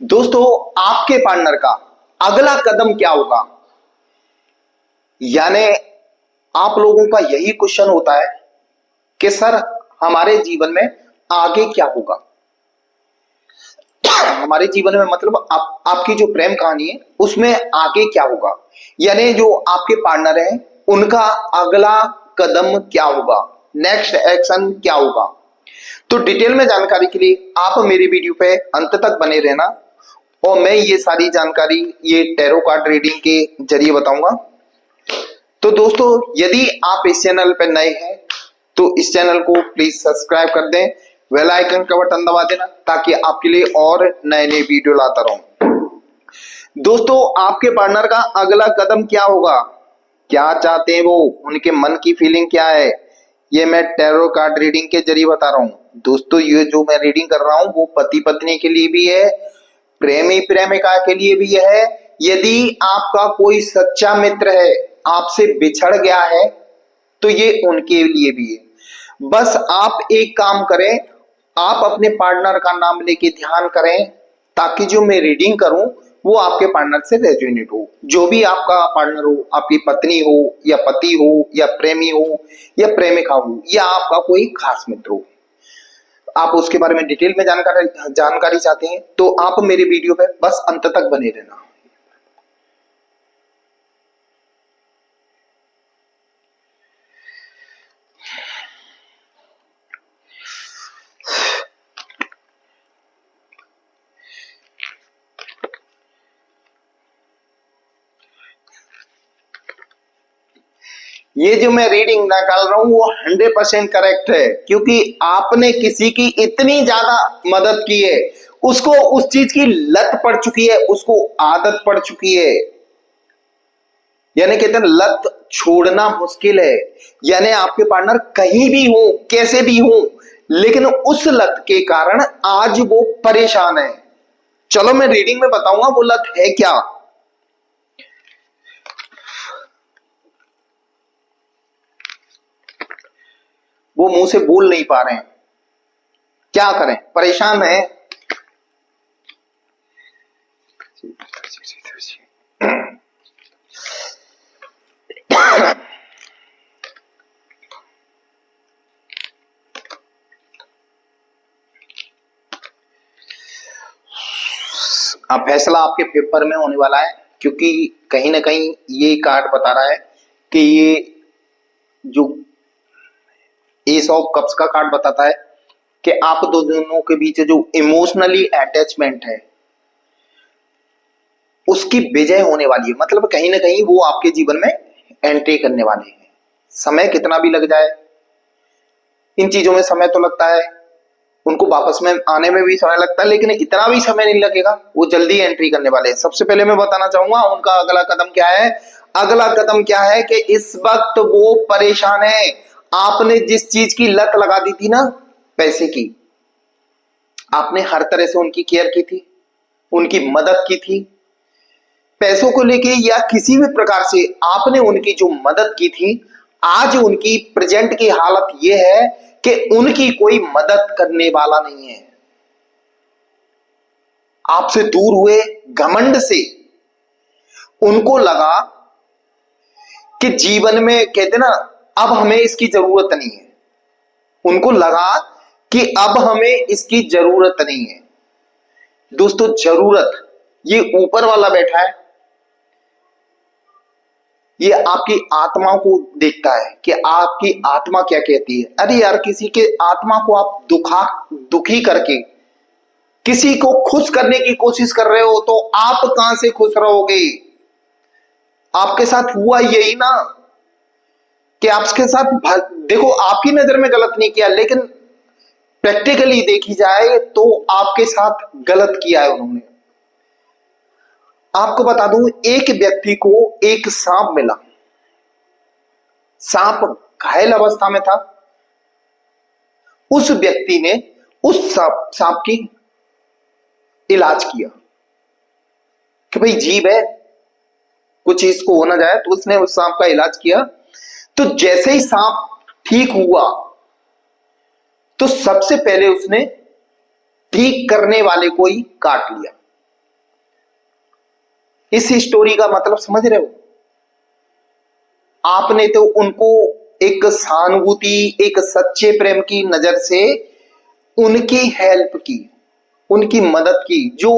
दोस्तों, आपके पार्टनर का अगला कदम क्या होगा, यानी आप लोगों का यही क्वेश्चन होता है कि सर हमारे जीवन में आगे क्या होगा। हमारे जीवन में मतलब आपकी जो प्रेम कहानी है उसमें आगे क्या होगा, यानी जो आपके पार्टनर हैं उनका अगला कदम क्या होगा, नेक्स्ट एक्शन क्या होगा। तो डिटेल में जानकारी के लिए आप मेरी वीडियो पे अंत तक बने रहना और मैं ये सारी जानकारी ये टैरो कार्ड रीडिंग के जरिए बताऊंगा। तो दोस्तों, यदि आप इस चैनल पर नए हैं तो इस चैनल को प्लीज सब्सक्राइब कर दें, बेल आइकन का बटन दबा देना ताकि आपके लिए और नए नए वीडियो लाता रहूं। दोस्तों, आपके पार्टनर का अगला कदम क्या होगा, क्या चाहते हैं वो, उनके मन की फीलिंग क्या है, ये मैं टैरो कार्ड रीडिंग के जरिए बता रहा हूं। दोस्तों, ये जो मैं रीडिंग कर रहा हूं वो पति पत्नी के लिए भी है, प्रेमी प्रेमिका के लिए भी है। यदि आपका कोई सच्चा मित्र है आपसे बिछड़ गया है तो ये उनके लिए भी है। बस आप एक काम करें, आप अपने पार्टनर का नाम लेके ध्यान करें ताकि जो मैं रीडिंग करूं वो आपके पार्टनर से रेजोनेट हो। जो भी आपका पार्टनर हो, आपकी पत्नी हो या पति हो या प्रेमी हो या प्रेमिका हो या आपका कोई खास मित्र हो, आप उसके बारे में डिटेल में जानकारी चाहते हैं तो आप मेरे वीडियो पे बस अंत तक बने रहना। ये जो मैं रीडिंग निकाल रहा हूं वो 100% करेक्ट है, क्योंकि आपने किसी की इतनी ज्यादा मदद की है, उसको उस चीज की लत पड़ चुकी है, उसको आदत पड़ चुकी है, यानी कहते हैं लत छोड़ना मुश्किल है। यानी आपके पार्टनर कहीं भी हो, कैसे भी हो, लेकिन उस लत के कारण आज वो परेशान है। चलो मैं रीडिंग में बताऊंगा वो लत है क्या। वो मुंह से बोल नहीं पा रहे हैं, क्या करें, परेशान है। अब फैसला आपके पेपर में होने वाला है, क्योंकि कहीं ना कहीं ये कार्ड बता रहा है कि ये जो एस ऑफ कप्स का कार्ड बताता है कि आप दो दोनों के बीच जो इमोशनली अटैचमेंट है उसकी विजय होने वाली है। मतलब कहीं ना कहीं वो आपके जीवन में एंट्री करने वाले हैं। समय कितना भी लग जाए, इन चीजों में समय तो लगता है, उनको वापस में आने में भी समय लगता है, लेकिन इतना भी समय नहीं लगेगा, वो जल्दी एंट्री करने वाले हैं। सबसे पहले मैं बताना चाहूंगा उनका अगला कदम क्या है। अगला कदम क्या है कि इस वक्त वो परेशान है। आपने जिस चीज की लत लगा दी थी ना, पैसे की, आपने हर तरह से उनकी केयर की थी, उनकी मदद की थी, पैसों को लेके या किसी भी प्रकार से आपने उनकी जो मदद की थी, आज उनकी प्रेजेंट की हालत यह है कि उनकी कोई मदद करने वाला नहीं है। आपसे दूर हुए घमंड से उनको लगा कि जीवन में कहते ना अब हमें इसकी जरूरत नहीं है। उनको लगा कि अब हमें इसकी जरूरत नहीं है। दोस्तों, जरूरत ये ऊपर वाला बैठा है, ये आपकी आत्मा को देखता है कि आपकी आत्मा क्या कहती है। अरे यार, किसी के आत्मा को आप दुखी करके किसी को खुश करने की कोशिश कर रहे हो तो आप कहां से खुश रहोगे। आपके साथ हुआ यही ना कि आपके साथ देखो, आपकी नजर में गलत नहीं किया, लेकिन प्रैक्टिकली देखी जाए तो आपके साथ गलत किया है उन्होंने। आपको बता दूं, एक व्यक्ति को एक सांप मिला, सांप घायल अवस्था में था। उस व्यक्ति ने उस सांप की इलाज किया कि भाई जीव है, कुछ इसको हो ना जाए, तो उसने उस सांप का इलाज किया। तो जैसे ही सांप ठीक हुआ तो सबसे पहले उसने ठीक करने वाले को ही काट लिया। इस स्टोरी का मतलब समझ रहे हो? आपने तो उनको एक सहानुभूति, एक सच्चे प्रेम की नजर से उनकी हेल्प की, उनकी मदद की। जो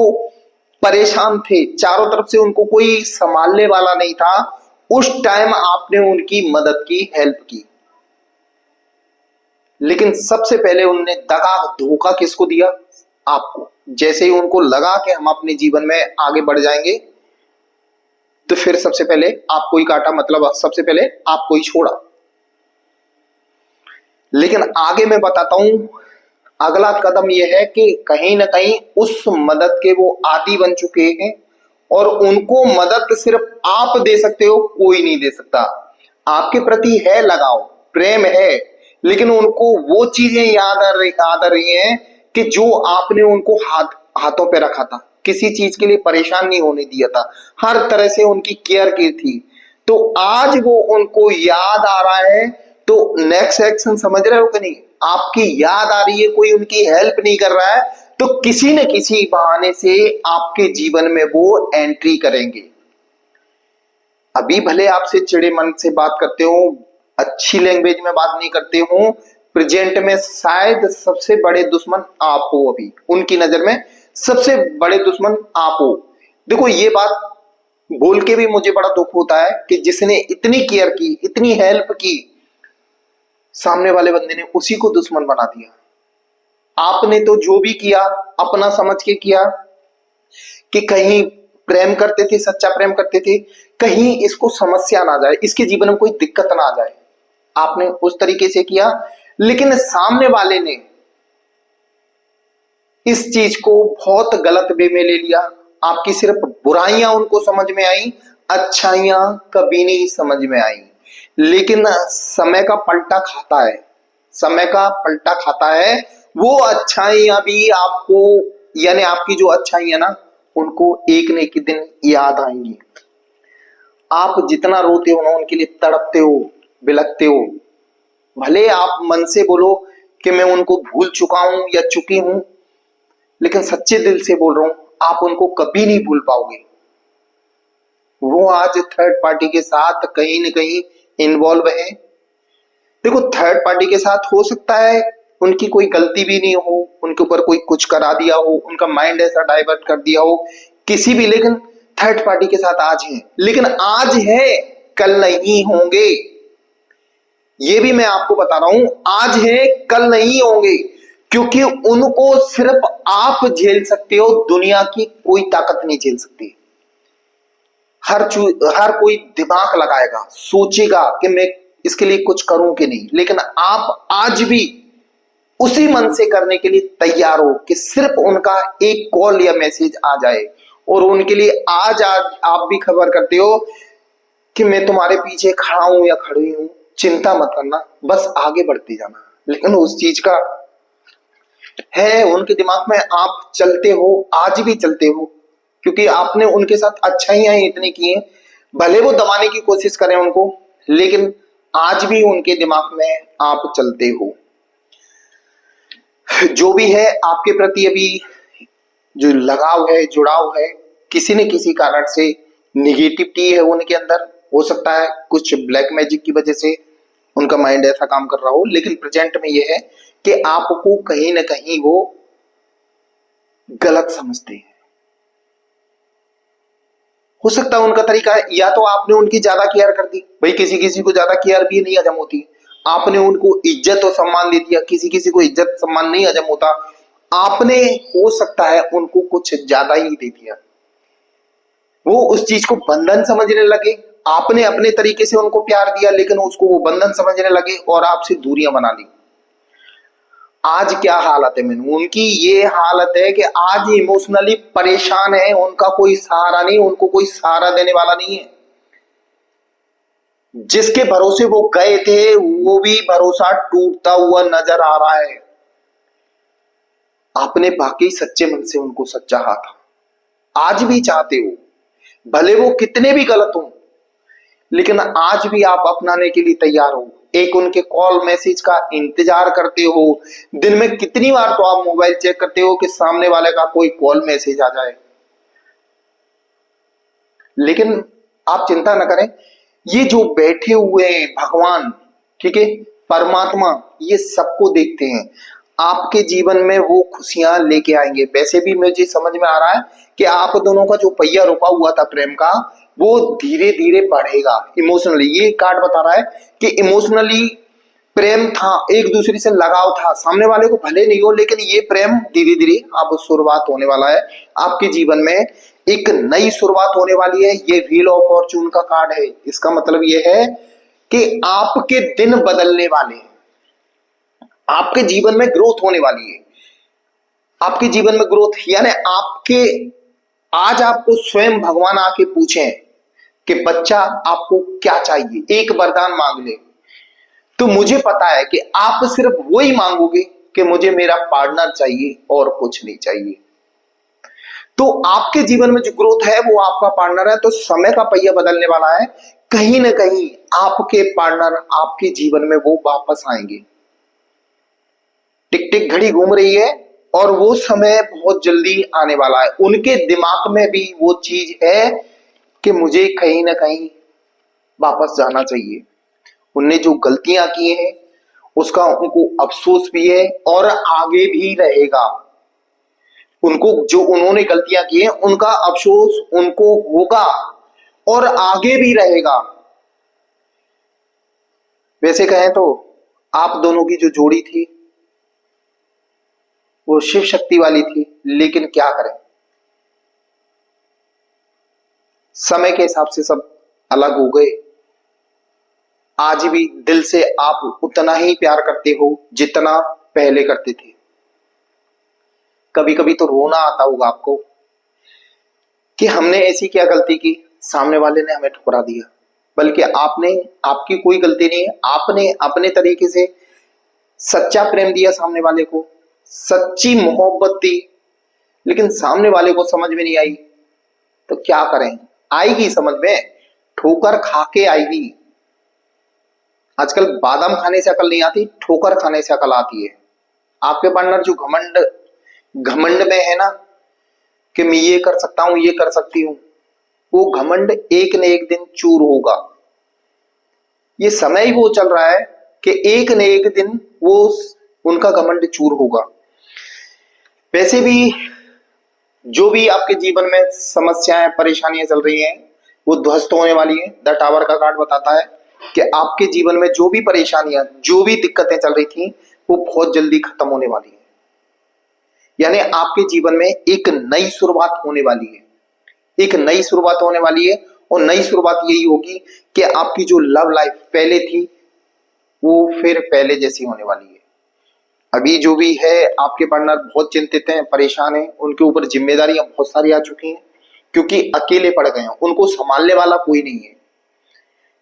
परेशान थे, चारों तरफ से उनको कोई संभालने वाला नहीं था, उस टाइम आपने उनकी मदद की, हेल्प की। लेकिन सबसे पहले उन्होंने दगा, धोखा किसको दिया? आपको। जैसे ही उनको लगा कि हम अपने जीवन में आगे बढ़ जाएंगे, तो फिर सबसे पहले आपको ही काटा, मतलब सबसे पहले आपको ही छोड़ा। लेकिन आगे मैं बताता हूं, अगला कदम यह है कि कहीं ना कहीं उस मदद के वो आदी बन चुके हैं, और उनको मदद सिर्फ आप दे सकते हो, कोई नहीं दे सकता। आपके प्रति है लगाव, प्रेम है, लेकिन उनको वो चीजें याद आ रही हैं कि जो आपने उनको हाथों पे रखा था, किसी चीज के लिए परेशान नहीं होने दिया था, हर तरह से उनकी केयर की थी। तो आज वो उनको याद आ रहा है, तो नेक्स्ट एक्शन समझ रहे हो कि नहीं? आपकी याद आ रही है, कोई उनकी हेल्प नहीं कर रहा है, तो किसी न किसी बहाने से आपके जीवन में वो एंट्री करेंगे। अभी भले आपसे चिड़े मन से बात करते हो, अच्छी लैंग्वेज में बात नहीं करते हो, प्रेजेंट में शायद सबसे बड़े दुश्मन आप हो। अभी उनकी नजर में सबसे बड़े दुश्मन आप हो। देखो, ये बात बोल के भी मुझे बड़ा दुख होता है कि जिसने इतनी केयर की, इतनी हेल्प की, सामने वाले बंदे ने उसी को दुश्मन बना दिया। आपने तो जो भी किया अपना समझ के किया, कि कहीं प्रेम करते थे, सच्चा प्रेम करते थे, कहीं इसको समस्या ना जाए, इसके जीवन में कोई दिक्कत ना आ जाए, आपने उस तरीके से किया। लेकिन सामने वाले ने इस चीज को बहुत गलत वे में ले लिया। आपकी सिर्फ बुराइयां उनको समझ में आई, अच्छाइयां कभी नहीं समझ में आई। लेकिन समय का पलटा खाता है, समय का पलटा खाता है। वो अच्छाइयां भी आपको, यानी आपकी जो अच्छाइयां ना, उनको एक न एक दिन याद आएंगी। आप जितना रोते हो ना, उनके लिए तड़पते हो, बिलखते हो, भले आप मन से बोलो कि मैं उनको भूल चुका हूं या चुकी हूं, लेकिन सच्चे दिल से बोल रहा हूं, आप उनको कभी नहीं भूल पाओगे। वो आज थर्ड पार्टी के साथ कहीं न कहीं इन्वॉल्व है। देखो, थर्ड पार्टी के साथ हो सकता है उनकी कोई गलती भी नहीं हो, उनके ऊपर कोई कुछ करा दिया हो, उनका माइंड ऐसा डाइवर्ट कर दिया हो किसी भी, लेकिन थर्ड पार्टी के साथ आज है। लेकिन आज है, कल नहीं होंगे। ये भी मैं आपको बता रहा हूं, आज है कल नहीं होंगे, क्योंकि उनको सिर्फ आप झेल सकते हो, दुनिया की कोई ताकत नहीं झेल सकती। हर कोई दिमाग लगाएगा, सोचेगा कि मैं इसके लिए कुछ करूं कि नहीं, लेकिन आप आज भी उसी मन से करने के लिए तैयार हो कि सिर्फ उनका एक कॉल या मैसेज आ जाए, और उनके लिए आज आप भी खबर करते हो कि मैं तुम्हारे पीछे खड़ा हूं या खड़ी हूं, चिंता मत करना, बस आगे बढ़ते जाना। लेकिन उस चीज का है उनके दिमाग में, आप चलते हो, आज भी चलते हो, क्योंकि आपने उनके साथ अच्छाइयां इतनी की हैं। भले वो दबाने की कोशिश करें उनको, लेकिन आज भी उनके दिमाग में आप चलते हो। जो भी है आपके प्रति अभी जो लगाव है, जुड़ाव है, किसी न किसी कारण से निगेटिविटी है उनके अंदर। हो सकता है कुछ ब्लैक मैजिक की वजह से उनका माइंड ऐसा काम कर रहा हो, लेकिन प्रेजेंट में यह है कि आपको कहीं ना कहीं वो गलत समझते हैं। हो सकता है उनका तरीका है, या तो आपने उनकी ज्यादा केयर कर दी, भाई किसी किसी को ज्यादा केयर भी नहीं हजम होती, आपने उनको इज्जत और सम्मान दे दिया, किसी किसी को इज्जत सम्मान नहीं हजम होता, आपने हो सकता है उनको कुछ ज्यादा ही दे दिया। वो उस चीज को बंधन समझने लगे, आपने अपने तरीके से उनको प्यार दिया, लेकिन उसको वो बंधन समझने लगे और आपसे दूरियां बना ली। आज क्या हालत है मैनू, उनकी ये हालत है कि आज इमोशनली परेशान है, उनका कोई सहारा नहीं, उनको कोई सहारा देने वाला नहीं है। जिसके भरोसे वो गए थे, वो भी भरोसा टूटता हुआ नजर आ रहा है। आपने बाकी सच्चे मन से उनको सच चाहा था, आज भी चाहते हो, भले वो कितने भी गलत हो, लेकिन आज भी आप अपनाने के लिए तैयार हो। एक उनके कॉल मैसेज का इंतजार करते हो। दिन में कितनी बार तो आप मोबाइल चेक करते हो कि सामने वाले का कोई कॉल मैसेज आ जाए। लेकिन आप चिंता न करें, ये जो बैठे हुए हैं भगवान, ठीक है, परमात्मा, ये सबको देखते हैं। आपके जीवन में वो खुशियां लेके आएंगे। वैसे भी मुझे समझ में आ रहा है कि आप दोनों का जो पहिया रुका हुआ था प्रेम का, वो धीरे धीरे बढ़ेगा इमोशनली। ये कार्ड बता रहा है कि इमोशनली प्रेम था, एक दूसरे से लगाव था, सामने वाले को भले नहीं हो, लेकिन ये प्रेम धीरे धीरे अब शुरुआत होने वाला है। आपके जीवन में एक नई शुरुआत होने वाली है। ये व्हील ऑफ फॉर्चून का कार्ड है। इसका मतलब ये है कि आपके दिन बदलने वाले हैं, आपके जीवन में ग्रोथ होने वाली है। आपके जीवन में ग्रोथ यानी आपके, आज आपको स्वयं भगवान आके पूछें कि बच्चा आपको क्या चाहिए, एक वरदान मांग ले, तो मुझे पता है कि आप सिर्फ वो ही मांगोगे कि मुझे मेरा पार्टनर चाहिए और कुछ नहीं चाहिए। तो आपके जीवन में जो ग्रोथ है वो आपका पार्टनर है। तो समय का पहिया बदलने वाला है। कहीं ना कहीं आपके पार्टनर आपके जीवन में वो वापस आएंगे। टिक टिक घड़ी घूम रही है और वो समय बहुत जल्दी आने वाला है। उनके दिमाग में भी वो चीज है कि मुझे कहीं ना कहीं वापस जाना चाहिए। उनने जो गलतियां की हैं उसका उनको अफसोस भी है और आगे भी रहेगा। उनको जो उन्होंने गलतियां की हैं उनका अफसोस उनको होगा और आगे भी रहेगा। वैसे कहें तो आप दोनों की जो जोड़ी थी वो शिव शक्ति वाली थी, लेकिन क्या करें, समय के हिसाब से सब अलग हो गए। आज भी दिल से आप उतना ही प्यार करते हो जितना पहले करते थे। कभी कभी तो रोना आता होगा आपको कि हमने ऐसी क्या गलती की, सामने वाले ने हमें ठुकरा दिया। बल्कि आपकी कोई गलती नहीं है, आपने अपने तरीके से सच्चा प्रेम दिया सामने वाले को, सच्ची मोहब्बत दी, लेकिन सामने वाले को समझ में नहीं आई। तो क्या करें, आएगी समझ में, ठोकर खा के आएगी। आजकल बादाम खाने से अकल नहीं आती, ठोकर खाने से अकल आती है। आपके पार्टनर जो घमंड में है ना कि मैं ये कर सकता हूं, ये कर सकती हूं, वो घमंड एक न एक दिन चूर होगा। ये समय ही वो चल रहा है कि एक न एक दिन वो उनका घमंड चूर होगा। वैसे भी जो भी आपके जीवन में समस्याएं परेशानियां चल रही हैं वो ध्वस्त होने वाली है। द टावर का कार्ड बताता है कि आपके जीवन में जो भी परेशानियां, जो भी दिक्कतें चल रही थी वो बहुत जल्दी खत्म होने वाली है। यानी आपके जीवन में एक नई शुरुआत होने वाली है, एक नई शुरुआत होने वाली है। और नई शुरुआत यही होगी कि आपकी जो लव लाइफ पहले थी वो फिर पहले जैसी होने वाली है। अभी जो भी है आपके पार्टनर बहुत चिंतित हैं, परेशान हैं, उनके ऊपर जिम्मेदारियां बहुत सारी आ चुकी हैं क्योंकि अकेले पड़ गए हैं, उनको संभालने वाला कोई नहीं है।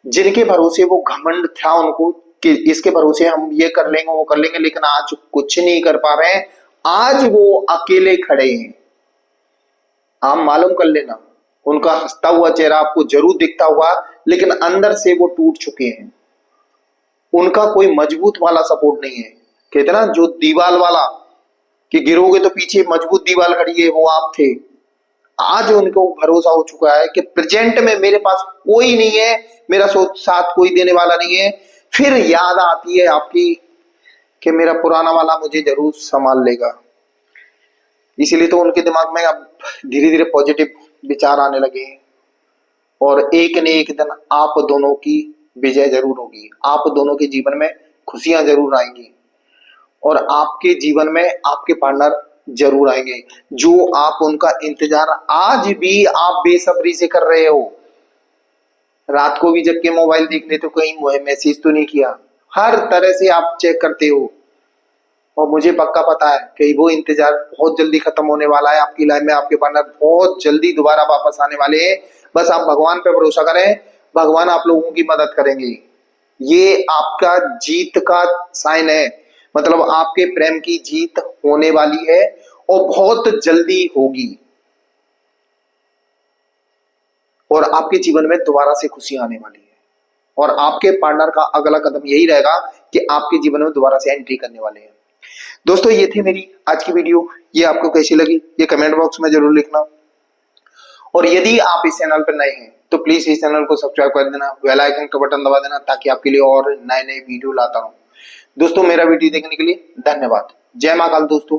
जिनके भरोसे वो घमंड था उनको कि इसके भरोसे हम ये कर लेंगे वो कर लेंगे, लेकिन आज कुछ नहीं कर पा रहे हैं। आज वो अकेले खड़े हैं। आप मालूम कर लेना, उनका हंसता हुआ चेहरा आपको जरूर दिखता हुआ, लेकिन अंदर से वो टूट चुके हैं। उनका कोई मजबूत वाला सपोर्ट नहीं है। कहते ना जो दीवार वाला कि गिरोगे तो पीछे मजबूत दीवार खड़ी है, वो आप थे। आज उनको भरोसा हो चुका है कि प्रेजेंट में मेरे पास कोई नहीं है, मेरा साथ कोई देने वाला नहीं है। फिर याद आती है आपकी कि मेरा पुराना वाला मुझे जरूर संभाल लेगा। इसीलिए तो उनके दिमाग में अब धीरे धीरे पॉजिटिव विचार आने लगे हैं और एक न एक दिन आप दोनों की विजय जरूर होगी। आप दोनों के जीवन में खुशियां जरूर आएंगी और आपके जीवन में आपके पार्टनर जरूर आएंगे। जो आप उनका इंतजार आज भी आप बेसब्री से कर रहे हो। रात को भी जब के मोबाइल देख लेते हो, कहीं मैसेज तो नहीं किया, हर तरह से आप चेक करते हो। और मुझे पक्का पता है कि वो इंतजार बहुत जल्दी खत्म होने वाला है। आपकी लाइफ में आपके पार्टनर बहुत जल्दी दोबारा वापस आने वाले हैं। बस आप भगवान पे भरोसा करें, भगवान आप लोगों की मदद करेंगे। ये आपका जीत का साइन है, मतलब आपके प्रेम की जीत होने वाली है और बहुत जल्दी होगी। और आपके जीवन में दोबारा से खुशी आने वाली है और आपके पार्टनर का अगला कदम यही रहेगा कि आपके जीवन में दोबारा से एंट्री करने वाले हैं। दोस्तों ये थी मेरी आज की वीडियो। ये आपको कैसी लगी ये कमेंट बॉक्स में जरूर लिखना और यदि आप इस चैनल पर नए हैं तो प्लीज इस चैनल को सब्सक्राइब कर देना, बेल आइकन का बटन दबा देना, ताकि आपके लिए और नए नए वीडियो लाता हूं। दोस्तों मेरा वीडियो देखने के लिए धन्यवाद। जय मां काल दोस्तों।